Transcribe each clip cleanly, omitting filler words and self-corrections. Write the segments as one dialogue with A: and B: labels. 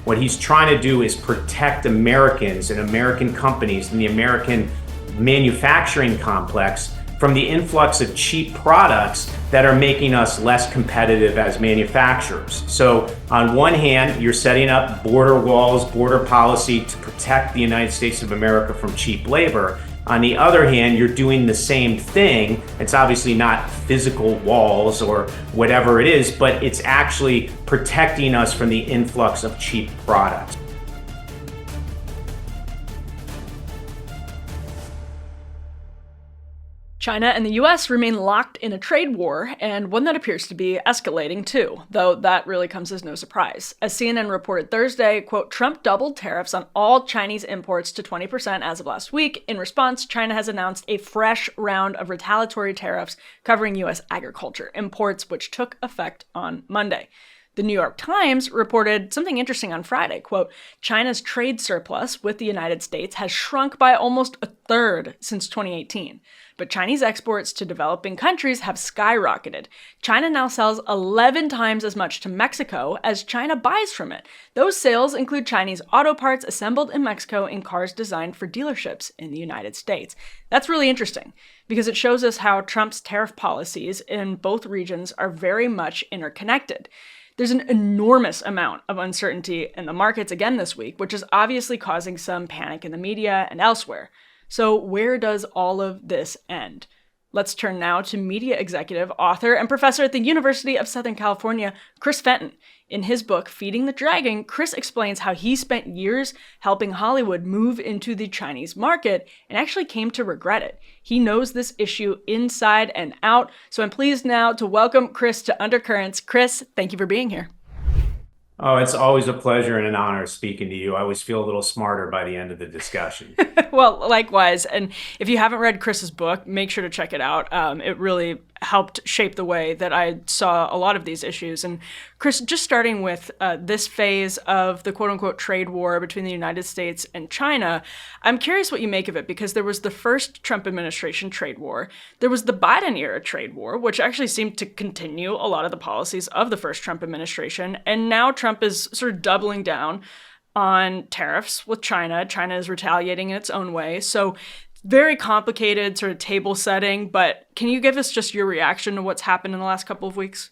A: What he's trying to do is protect Americans and American companies and the American manufacturing complex from the influx of cheap products that are making us less competitive as manufacturers. So on one hand, you're setting up border walls, border policy to protect the United States of America from cheap labor. On the other hand, you're doing the same thing. It's obviously not physical walls or whatever it is, but it's actually protecting us from the influx of cheap products.
B: China and the U.S. remain locked in a trade war, and one that appears to be escalating too, though that really comes as no surprise. As CNN reported Thursday, quote, Trump doubled tariffs on all Chinese imports to 20% as of last week. In response, China has announced a fresh round of retaliatory tariffs covering U.S. agriculture imports, which took effect on Monday. The New York Times reported something interesting on Friday, quote, China's trade surplus with the United States has shrunk by almost a third since 2018. But Chinese exports to developing countries have skyrocketed. China now sells 11 times as much to Mexico as China buys from it. Those sales include Chinese auto parts assembled in Mexico in cars designed for dealerships in the United States. That's really interesting because it shows us how Trump's tariff policies in both regions are very much interconnected. There's an enormous amount of uncertainty in the markets again this week, which is obviously causing some panic in the media and elsewhere. So where does all of this end? Let's turn now to media executive, author, and professor at the University of Southern California, Chris Fenton. In his book, Feeding the Dragon, Chris explains how he spent years helping Hollywood move into the Chinese market and actually came to regret it. He knows this issue inside and out, so I'm pleased now to welcome Chris to Undercurrents. Chris, thank you for being here.
A: Oh, it's always a pleasure and an honor speaking to you. I always feel a little smarter by the end of the discussion.
B: Well, likewise. And if you haven't read Chris's book, make sure to check it out. It really helped shape the way that I saw a lot of these issues. And Chris, just starting with this phase of the quote-unquote trade war between the United States and China, I'm curious what you make of it, because there was the first Trump administration trade war. There was the Biden-era trade war, which actually seemed to continue a lot of the policies of the first Trump administration. And now Trump is sort of doubling down on tariffs with China. China is retaliating in its own way. So very complicated sort of table setting, but can you give us just your reaction to what's happened in the last couple of weeks?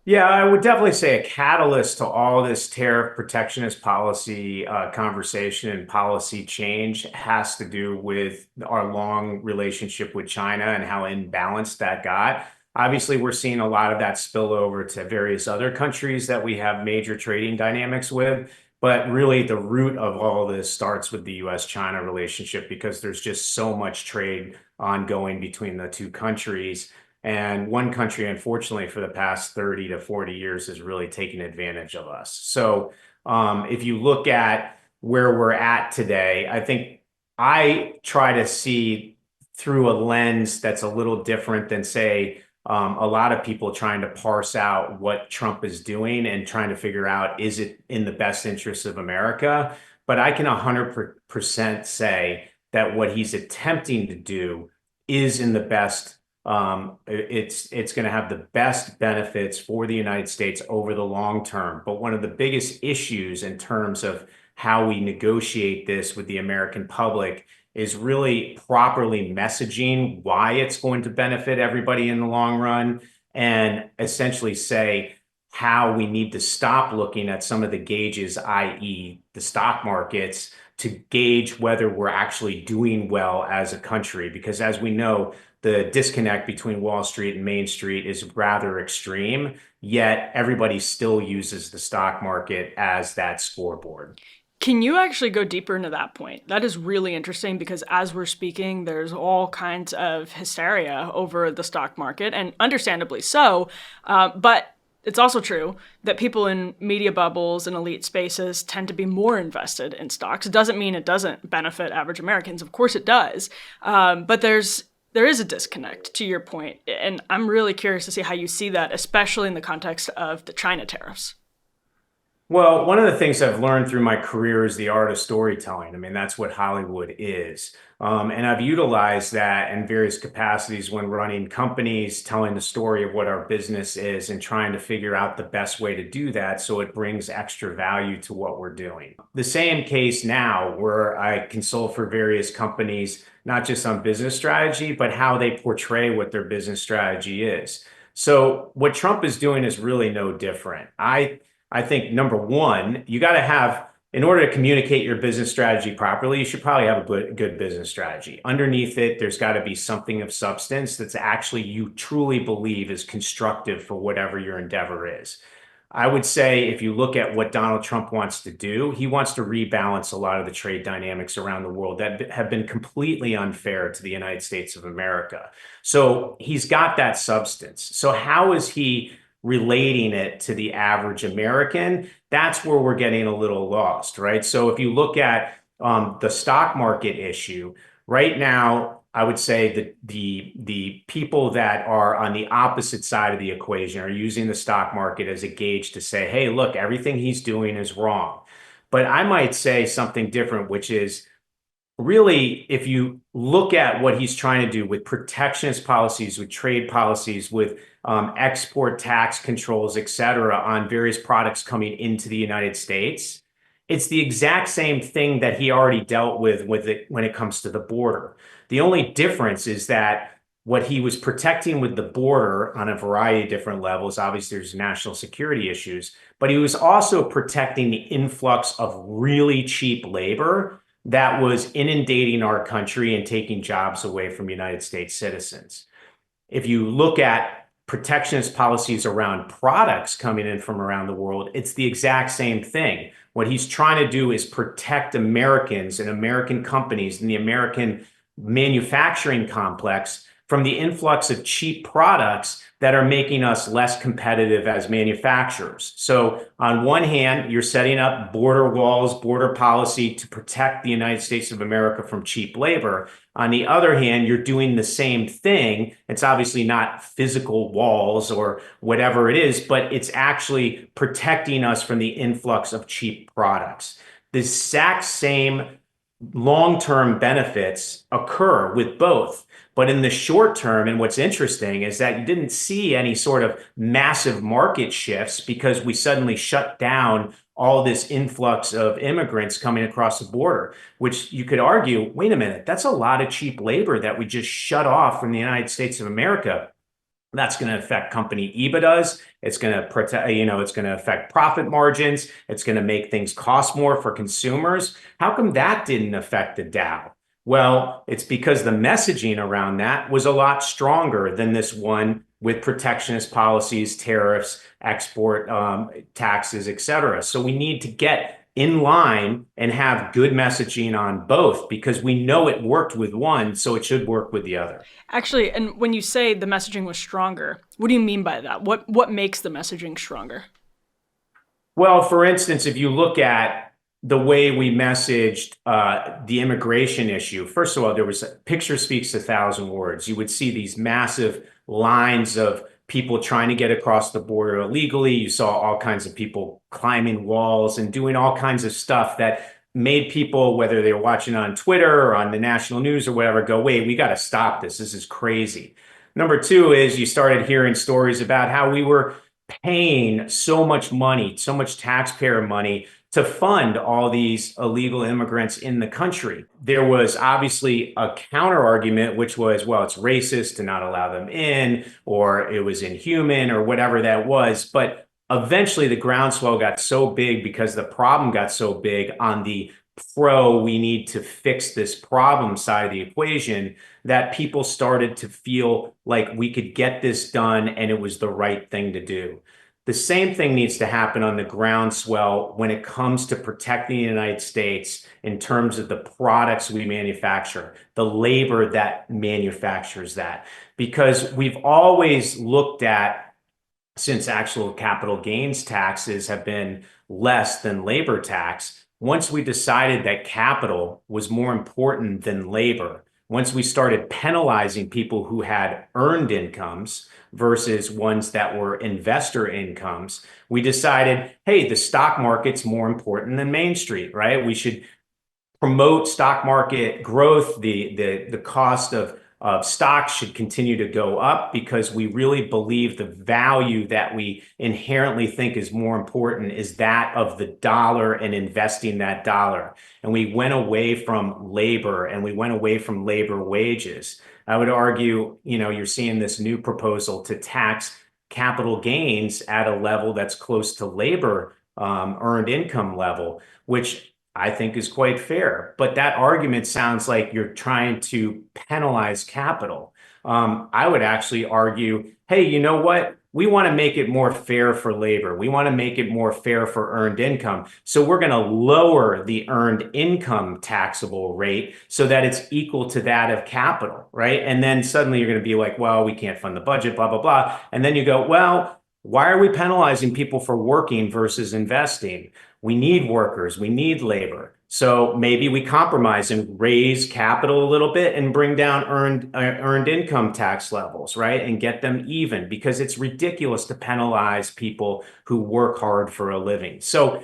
A: Yeah, I would definitely say a catalyst to all this tariff protectionist policy conversation and policy change has to do with our long relationship with China and how imbalanced that got. Obviously, we're seeing a lot of that spill over to various other countries that we have major trading dynamics with. But really, the root of all this starts with the U.S.-China relationship, because there's just so much trade ongoing between the two countries. And one country, unfortunately, for the past 30 to 40 years has really taken advantage of us. So if you look at where we're at today, I think I try to see through a lens that's a little different than, say, a lot of people trying to parse out what Trump is doing and trying to figure out, is it in the best interest of America? But I can 100% say that what he's attempting to do is in the best, it's going to have the best benefits for the United States over the long term. But one of the biggest issues in terms of how we negotiate this with the American public is really properly messaging why it's going to benefit everybody in the long run, and essentially say how we need to stop looking at some of the gauges, i.e. the stock markets, to gauge whether we're actually doing well as a country. Because as we know, the disconnect between Wall Street and Main Street is rather extreme, yet everybody still uses the stock market as that scoreboard.
B: Can you actually go deeper into that point? That is really interesting, because as we're speaking, there's all kinds of hysteria over the stock market, and understandably so. But it's also true that people in media bubbles and elite spaces tend to be more invested in stocks. It doesn't mean it doesn't benefit average Americans. Of course it does. But there is a disconnect, to your point. And I'm really curious to see how you see that, especially in the context of the China tariffs.
A: Well, one of the things I've learned through my career is the art of storytelling. I mean, that's what Hollywood is. And I've utilized that in various capacities when running companies, telling the story of what our business is and trying to figure out the best way to do that so it brings extra value to what we're doing. The same case now where I consult for various companies, not just on business strategy, but how they portray what their business strategy is. So what Trump is doing is really no different. I think number one, you got to have, in order to communicate your business strategy properly, you should probably have a good business strategy. Underneath it, there's got to be something of substance that's actually you truly believe is constructive for whatever your endeavor is. I would say if you look at what Donald Trump wants to do, he wants to rebalance a lot of the trade dynamics around the world that have been completely unfair to the United States of America. So he's got that substance. So how is he relating it to the average American? That's where we're getting a little lost, right? So if you look at the stock market issue, right now, I would say that the people that are on the opposite side of the equation are using the stock market as a gauge to say, hey, look, everything he's doing is wrong. But I might say something different, which is really, if you look at what he's trying to do with protectionist policies, with trade policies, with export tax controls, et cetera, on various products coming into the United States, it's the exact same thing that he already dealt with it when it comes to the border. The only difference is that what he was protecting with the border on a variety of different levels, obviously there's national security issues, but he was also protecting the influx of really cheap labor that was inundating our country and taking jobs away from United States citizens. If you look at protectionist policies around products coming in from around the world, it's the exact same thing. What he's trying to do is protect Americans and American companies and the American manufacturing complex from the influx of cheap products that are making us less competitive as manufacturers. So on one hand, you're setting up border walls, border policy to protect the United States of America from cheap labor. On the other hand, you're doing the same thing. It's obviously not physical walls or whatever it is, but it's actually protecting us from the influx of cheap products. The exact same long-term benefits occur with both. But in the short term, and what's interesting is that you didn't see any sort of massive market shifts because we suddenly shut down all this influx of immigrants coming across the border, which you could argue, wait a minute, that's a lot of cheap labor that we just shut off from the United States of America. That's going to affect company EBITDAs. It's going to protect, it's going to affect profit margins. It's going to make things cost more for consumers. How come that didn't affect the Dow? Well, it's because the messaging around that was a lot stronger than this one with protectionist policies, tariffs, export taxes, et cetera. So we need to get in line and have good messaging on both because we know it worked with one, so it should work with the other.
B: Actually, and when you say the messaging was stronger, what do you mean by that? What makes the messaging stronger?
A: Well, for instance, if you look at the way we messaged the immigration issue, first of all, there was picture speaks a thousand words. You would see these massive lines of people trying to get across the border illegally. You saw all kinds of people climbing walls and doing all kinds of stuff that made people, whether they were watching on Twitter or on the national news or whatever, go, wait, we got to stop this. This is crazy. Number two is you started hearing stories about how we were paying so much money, so much taxpayer money to fund all these illegal immigrants in the country. There was obviously a counter argument, which was, well, it's racist to not allow them in, or it was inhuman, or whatever that was. But eventually the groundswell got so big because the problem got so big on the we need to fix this problem side of the equation that people started to feel like we could get this done and it was the right thing to do. The same thing needs to happen on the groundswell when it comes to protecting the United States in terms of the products we manufacture, the labor that manufactures that. Because we've always looked at, since actual capital gains taxes have been less than labor tax, once we decided that capital was more important than labor, once we started penalizing people who had earned incomes, versus ones that were investor incomes, we decided, hey, the stock market's more important than Main Street, right? We should promote stock market growth. The cost of stocks should continue to go up because we really believe the value that we inherently think is more important is that of the dollar and investing that dollar. And we went away from labor and we went away from labor wages. I would argue, you're seeing this new proposal to tax capital gains at a level that's close to labor earned income level, which I think is quite fair. But that argument sounds like you're trying to penalize capital. I would actually argue, hey, you know what? We want to make it more fair for labor. We want to make it more fair for earned income. So we're going to lower the earned income taxable rate so that it's equal to that of capital, right? And then suddenly you're going to be like, well, we can't fund the budget, blah, blah, blah. And then you go, well, why are we penalizing people for working versus investing? We need workers, we need labor. So maybe we compromise and raise capital a little bit and bring down earned income tax levels, right? And get them even, because it's ridiculous to penalize people who work hard for a living. So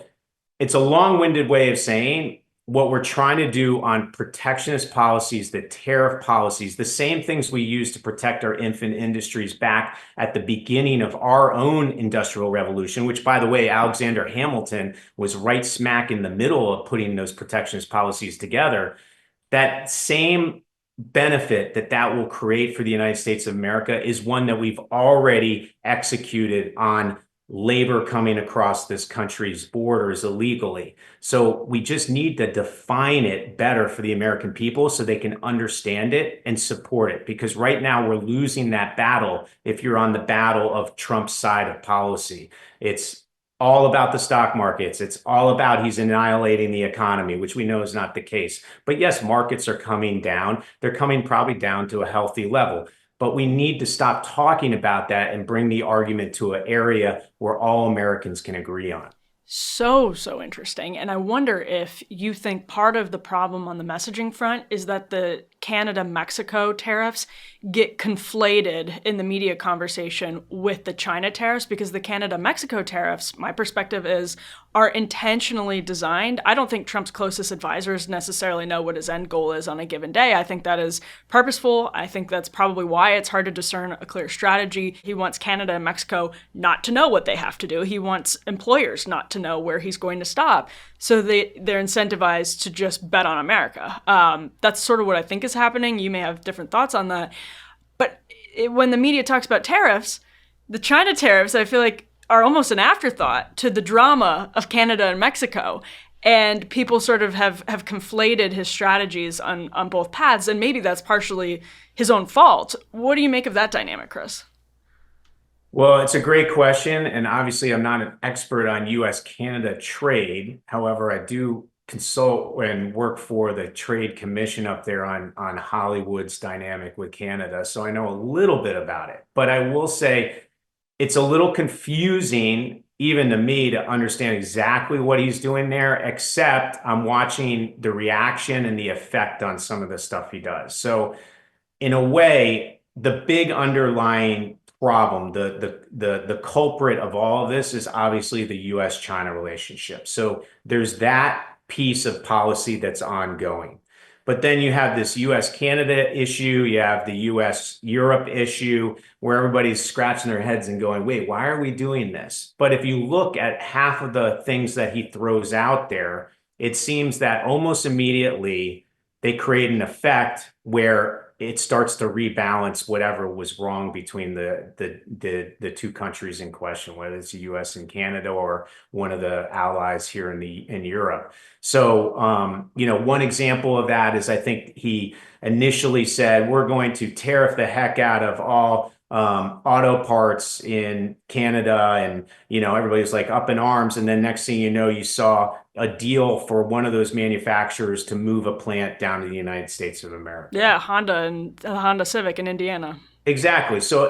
A: it's a long-winded way of saying what we're trying to do on protectionist policies, the tariff policies, the same things we use to protect our infant industries back at the beginning of our own industrial revolution, which, by the way, Alexander Hamilton was right smack in the middle of putting those protectionist policies together. That same benefit that will create for the United States of America is one that we've already executed on labor coming across this country's borders illegally. So we just need to define it better for the American people so they can understand it and support it. Because right now we're losing that battle if you're on the battle of Trump's side of policy. It's all about the stock markets. It's all about he's annihilating the economy, which we know is not the case. But yes, markets are coming down. They're coming probably down to a healthy level. But we need to stop talking about that and bring the argument to an area where all Americans can agree on.
B: So interesting. And I wonder if you think part of the problem on the messaging front is that the Canada-Mexico tariffs get conflated in the media conversation with the China tariffs, because the Canada-Mexico tariffs, my perspective is, are intentionally designed. I don't think Trump's closest advisors necessarily know what his end goal is on a given day. I think that is purposeful. I think that's probably why it's hard to discern a clear strategy. He wants Canada and Mexico not to know what they have to do. He wants employers not to know where he's going to stop. So they're incentivized to just bet on America. That's sort of what I think is happening. You may have different thoughts on that. But when the media talks about tariffs, the China tariffs, I feel like, are almost an afterthought to the drama of Canada and Mexico. And people sort of have conflated his strategies on both paths. And maybe that's partially his own fault. What do you make of that dynamic, Chris?
A: Well, it's a great question. And obviously, I'm not an expert on US-Canada trade. However, I do consult and work for the Trade Commission up there on Hollywood's dynamic with Canada. So I know a little bit about it. But I will say it's a little confusing, even to me, to understand exactly what he's doing there, except I'm watching the reaction and the effect on some of the stuff he does. So in a way, the big underlying problem, the culprit of all of this is obviously the US-China relationship. So there's that piece of policy that's ongoing. But then you have this US-Canada issue, you have the US-Europe issue, where everybody's scratching their heads and going, wait, why are we doing this? But if you look at half of the things that he throws out there, it seems that almost immediately they create an effect where it starts to rebalance whatever was wrong between the two countries in question, whether it's the US and Canada or one of the allies here in Europe. So, one example of that is I think he initially said, we're going to tariff the heck out of all auto parts in Canada. And, everybody's like up in arms. And then next thing you know, you saw a deal for one of those manufacturers to move a plant down to the United States of America.
B: Yeah, Honda and Honda Civic in Indiana.
A: Exactly. So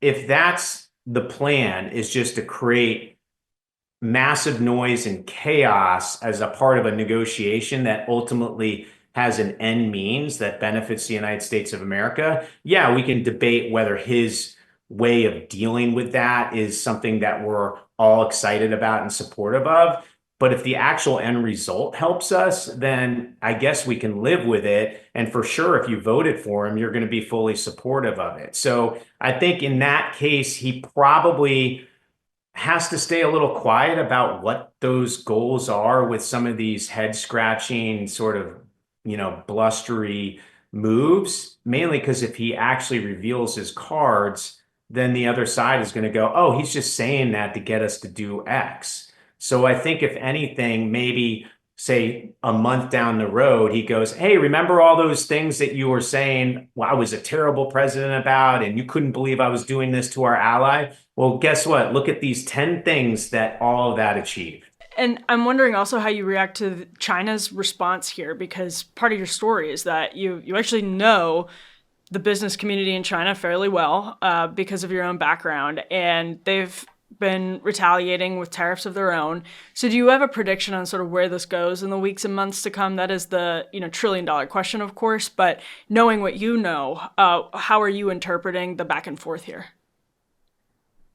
A: if that's the plan, is just to create massive noise and chaos as a part of a negotiation that ultimately has an end means that benefits the United States of America, yeah, we can debate whether his way of dealing with that is something that we're all excited about and supportive of. But if the actual end result helps us, then I guess we can live with it. And for sure, if you voted for him, you're going to be fully supportive of it. So I think in that case, he probably has to stay a little quiet about what those goals are with some of these head scratching sort of, blustery moves, mainly because if he actually reveals his cards, then the other side is going to go, oh, he's just saying that to get us to do X. So I think if anything, maybe say a month down the road, he goes, hey, remember all those things that you were saying, well, I was a terrible president about, and you couldn't believe I was doing this to our ally? Well, guess what? Look at these 10 things that all of that achieved.
B: And I'm wondering also how you react to China's response here, because part of your story is that you actually know the business community in China fairly well because of your own background, and they've been retaliating with tariffs of their own. So do you have a prediction on sort of where this goes in the weeks and months to come? That is the $1 trillion question, of course, but knowing what you know, how are you interpreting the back and forth here?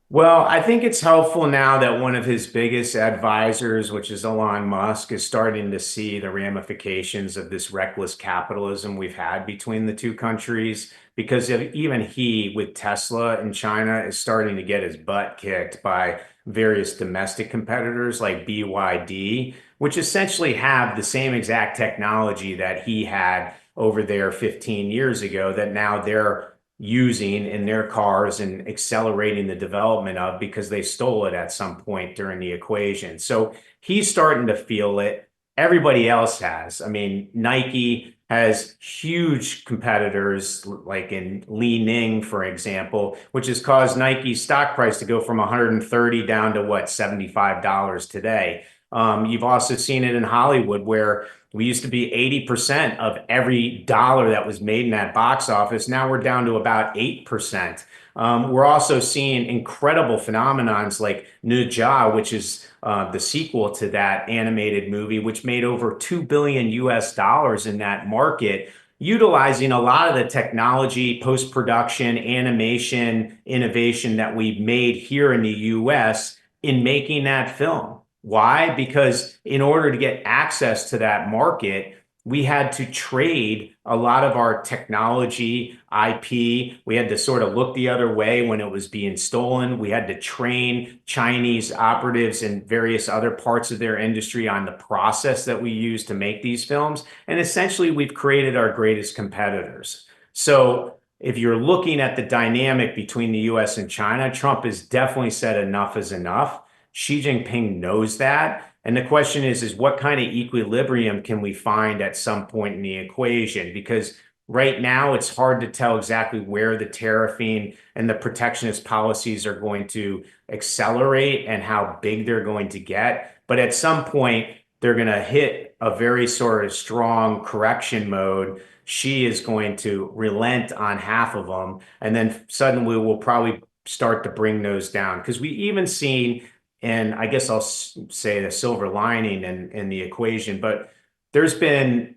A: Well, I think it's helpful now that one of his biggest advisors, which is Elon Musk, is starting to see the ramifications of this reckless capitalism we've had between the two countries. Because even he, with Tesla in China, is starting to get his butt kicked by various domestic competitors like BYD, which essentially have the same exact technology that he had over there 15 years ago that now they're using in their cars and accelerating the development of because they stole it at some point during the equation. So he's starting to feel it. Everybody else has. I mean, Nike has huge competitors like in Li Ning, for example, which has caused Nike's stock price to go from 130 down to what, $75 today. You've also seen it in Hollywood where we used to be 80% of every dollar that was made in that box office. Now we're down to about 8%. We're also seeing incredible phenomenons like Ne Zha, which is the sequel to that animated movie, which made over 2 billion US dollars in that market, utilizing a lot of the technology, post-production, animation, innovation that we've made here in the US in making that film. Why? Because in order to get access to that market, we had to trade a lot of our technology, IP. We had to sort of look the other way when it was being stolen. We had to train Chinese operatives and various other parts of their industry on the process that we use to make these films. And essentially, we've created our greatest competitors. So if you're looking at the dynamic between the US and China, Trump has definitely said enough is enough. Xi Jinping knows that. And the question is what kind of equilibrium can we find at some point in the equation? Because right now it's hard to tell exactly where the tariffing and the protectionist policies are going to accelerate and how big they're going to get. But at some point, they're going to hit a very sort of strong correction mode. Xi is going to relent on half of them. And then suddenly we'll probably start to bring those down. Because we even seen, and I guess I'll say the silver lining in the equation, but there's been,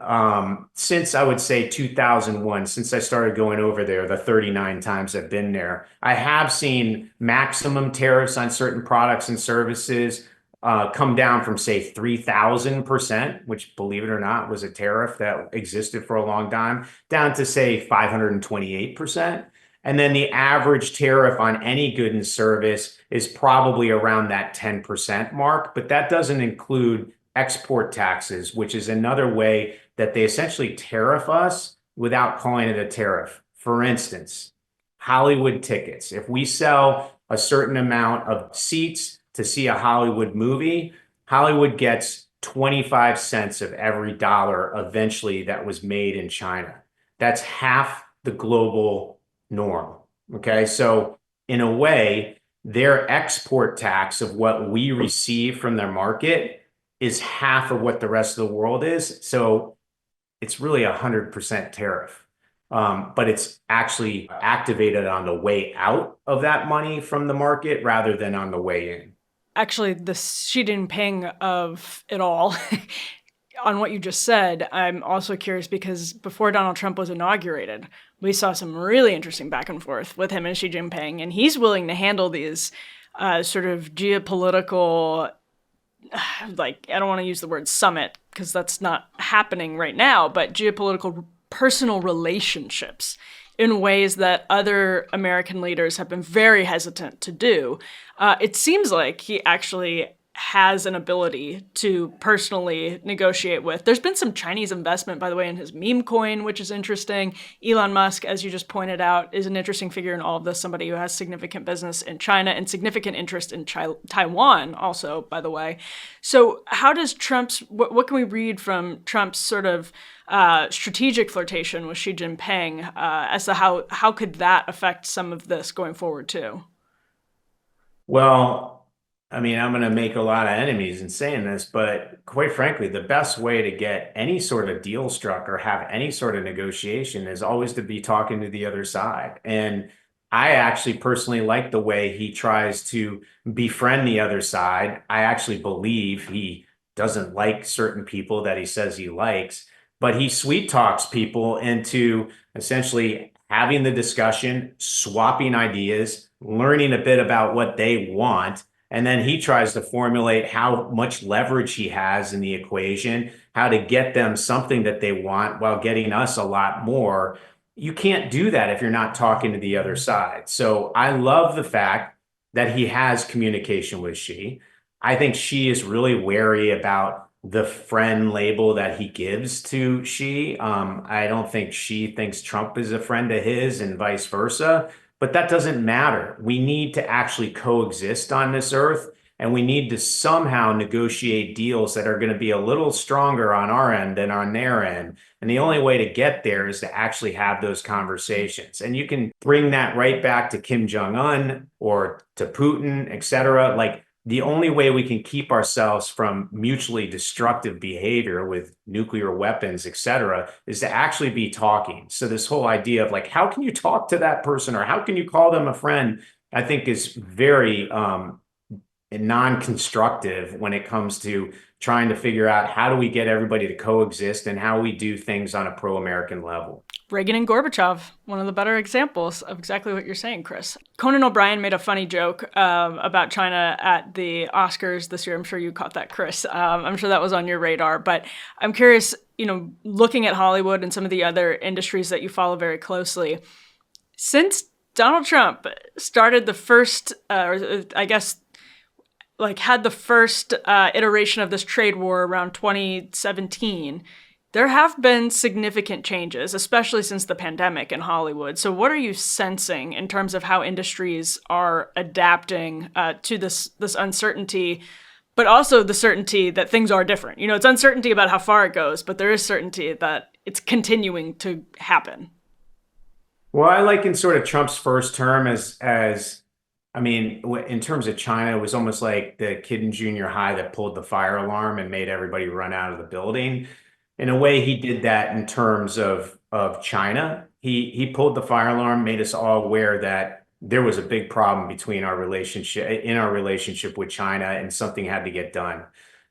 A: since I would say 2001, since I started going over there, the 39 times I've been there, I have seen maximum tariffs on certain products and services come down from, say, 3,000%, which, believe it or not, was a tariff that existed for a long time, down to, say, 528%. And then the average tariff on any good and service is probably around that 10% mark, but that doesn't include export taxes, which is another way that they essentially tariff us without calling it a tariff. For instance, Hollywood tickets. If we sell a certain amount of seats to see a Hollywood movie, Hollywood gets 25 cents of every dollar eventually that was made in China. That's half the global norm. Okay. So in a way, their export tax of what we receive from their market is half of what the rest of the world is. So it's really 100% tariff. But it's actually activated on the way out of that money from the market rather than on the way in.
B: Actually, the Xi Jinping of it all On what you just said, I'm also curious because before Donald Trump was inaugurated, we saw some really interesting back and forth with him and Xi Jinping, and he's willing to handle these sort of geopolitical, like, I don't want to use the word summit because that's not happening right now, but geopolitical personal relationships in ways that other American leaders have been very hesitant to do. It seems like he actually has an ability to personally negotiate with. There's been some Chinese investment, by the way, in his meme coin, which is interesting. Elon Musk, as you just pointed out, is an interesting figure in all of this, somebody who has significant business in China and significant interest in Taiwan also, by the way. So how does what can we read from Trump's sort of strategic flirtation with Xi Jinping as to how could that affect some of this going forward too?
A: Well, I mean, I'm going to make a lot of enemies in saying this, but quite frankly, the best way to get any sort of deal struck or have any sort of negotiation is always to be talking to the other side. And I actually personally like the way he tries to befriend the other side. I actually believe he doesn't like certain people that he says he likes, but he sweet talks people into essentially having the discussion, swapping ideas, learning a bit about what they want, and then he tries to formulate how much leverage he has in the equation, how to get them something that they want while getting us a lot more. You can't do that if you're not talking to the other side. So I love the fact that he has communication with Xi. I think Xi is really wary about the friend label that he gives to Xi. I don't think Xi thinks Trump is a friend of his and vice versa. But that doesn't matter. We need to actually coexist on this earth, and we need to somehow negotiate deals that are going to be a little stronger on our end than on their end. And the only way to get there is to actually have those conversations. And you can bring that right back to Kim Jong-un or to Putin, et cetera. Like, the only way we can keep ourselves from mutually destructive behavior with nuclear weapons, et cetera, is to actually be talking. So this whole idea of like, how can you talk to that person or how can you call them a friend, I think is very non-constructive when it comes to trying to figure out how do we get everybody to coexist and how we do things on a pro-American level.
B: Reagan and Gorbachev, one of the better examples of exactly what you're saying, Chris. Conan O'Brien made a funny joke about China at the Oscars this year. I'm sure you caught that, Chris. I'm sure that was on your radar. But I'm curious, looking at Hollywood and some of the other industries that you follow very closely, since Donald Trump started the first, I guess, like had the first iteration of this trade war around 2017, there have been significant changes, especially since the pandemic in Hollywood. So what are you sensing in terms of how industries are adapting to this uncertainty, but also the certainty that things are different? It's uncertainty about how far it goes, but there is certainty that it's continuing to happen.
A: Well, I like in sort of Trump's first term I mean, in terms of China, it was almost like the kid in junior high that pulled the fire alarm and made everybody run out of the building. In a way, he did that in terms of China. He pulled the fire alarm, made us all aware that there was a big problem between our relationship with China, and something had to get done.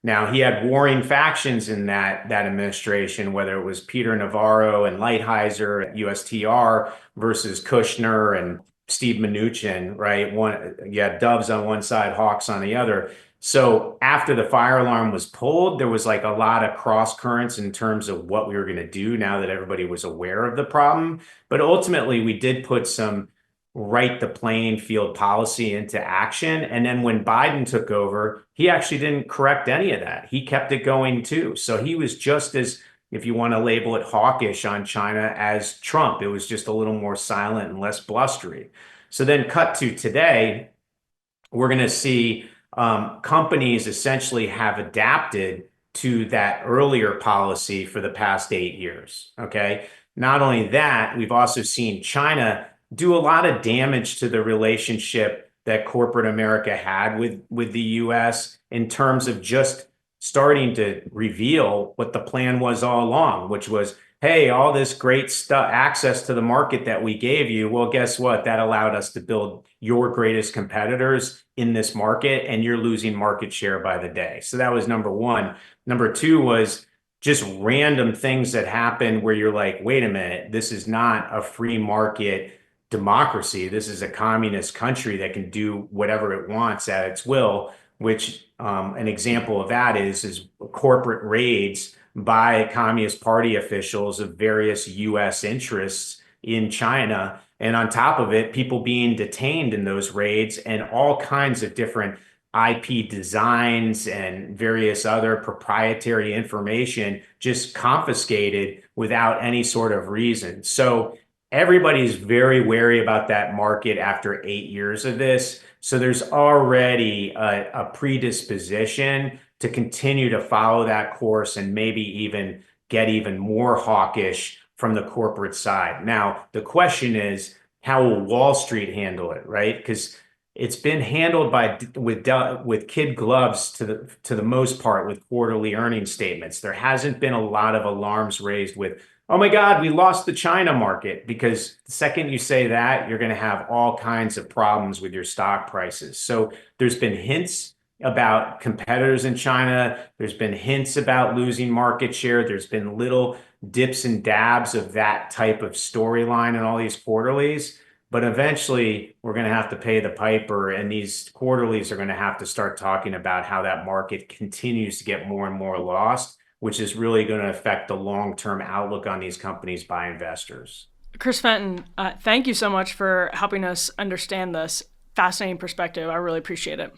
A: Now, he had warring factions in that administration, whether it was Peter Navarro and Lighthizer at USTR versus Kushner and Steve Mnuchin, right? You had doves on one side, hawks on the other. So after the fire alarm was pulled, there was like a lot of cross currents in terms of what we were going to do now that everybody was aware of the problem. But ultimately, we did put some right the playing field policy into action. And then when Biden took over, he actually didn't correct any of that. He kept it going too. So he was just as, if you want to label it, hawkish on China as Trump. It was just a little more silent and less blustery. So then cut to today, we're going to see companies essentially have adapted to that earlier policy for the past 8 years. Okay. Not only that, we've also seen China do a lot of damage to the relationship that corporate America had with the US in terms of just starting to reveal what the plan was all along, which was, hey, all this great stuff, access to the market that we gave you. Well, guess what? That allowed us to build your greatest competitors in this market, and you're losing market share by the day. So that was number one. Number two was just random things that happen where you're like, wait a minute, this is not a free market democracy. This is a communist country that can do whatever it wants at its will, which an example of that is corporate raids by Communist Party officials of various US interests in China. And on top of it, people being detained in those raids and all kinds of different IP designs and various other proprietary information just confiscated without any sort of reason. So everybody's very wary about that market after 8 years of this. So there's already a predisposition to continue to follow that course and maybe even get even more hawkish from the corporate side. Now, the question is, how will Wall Street handle it, right? Because it's been handled with kid gloves to the most part with quarterly earnings statements. There hasn't been a lot of alarms raised with, oh my God, we lost the China market, because the second you say that, you're going to have all kinds of problems with your stock prices. So there's been hints about competitors in China. There's been hints about losing market share. There's been little dips and dabs of that type of storyline in all these quarterlies. But eventually, we're going to have to pay the piper, and these quarterlies are going to have to start talking about how that market continues to get more and more lost, which is really going to affect the long-term outlook on these companies by investors.
B: Chris Fenton, thank you so much for helping us understand this fascinating perspective. I really appreciate it.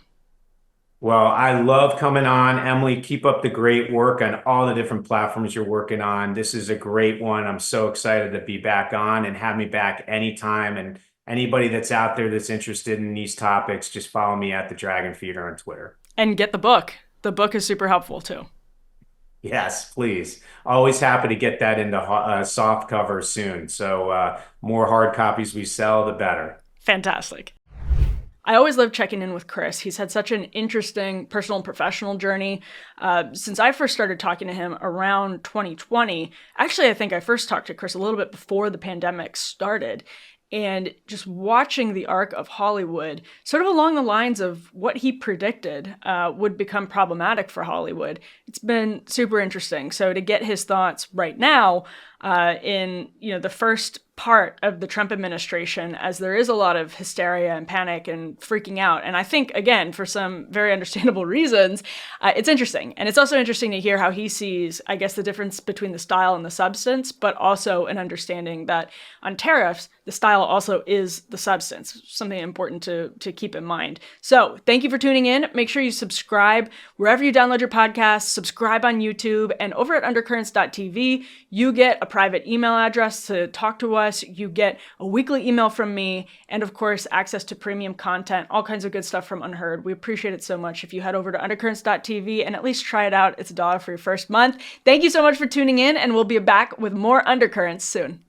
A: Well, I love coming on. Emily, keep up the great work on all the different platforms you're working on. This is a great one. I'm so excited to be back on, and have me back anytime. And anybody that's out there that's interested in these topics, just follow me at the Dragon Feeder on Twitter.
B: And get the book. The book is super helpful too.
A: Yes, please. Always happy to get that into soft cover soon. So more hard copies we sell, the better.
B: Fantastic. I always love checking in with Chris. He's had such an interesting personal and professional journey. Since I first started talking to him around 2020, actually, I think I first talked to Chris a little bit before the pandemic started. And just watching the arc of Hollywood, sort of along the lines of what he predicted would become problematic for Hollywood, it's been super interesting. So to get his thoughts right now in the first part of the Trump administration, as there is a lot of hysteria and panic and freaking out. And I think, again, for some very understandable reasons, it's interesting. And it's also interesting to hear how he sees, I guess, the difference between the style and the substance, but also an understanding that on tariffs, the style also is the substance, something important to keep in mind. So thank you for tuning in. Make sure you subscribe wherever you download your podcasts, subscribe on YouTube, and over at undercurrents.tv, you get a private email address to talk to us. You get a weekly email from me, and of course, access to premium content, all kinds of good stuff from Unheard. We appreciate it so much. If you head over to undercurrents.tv and at least try it out, it's $1 for your first month. Thank you so much for tuning in, and we'll be back with more Undercurrents soon.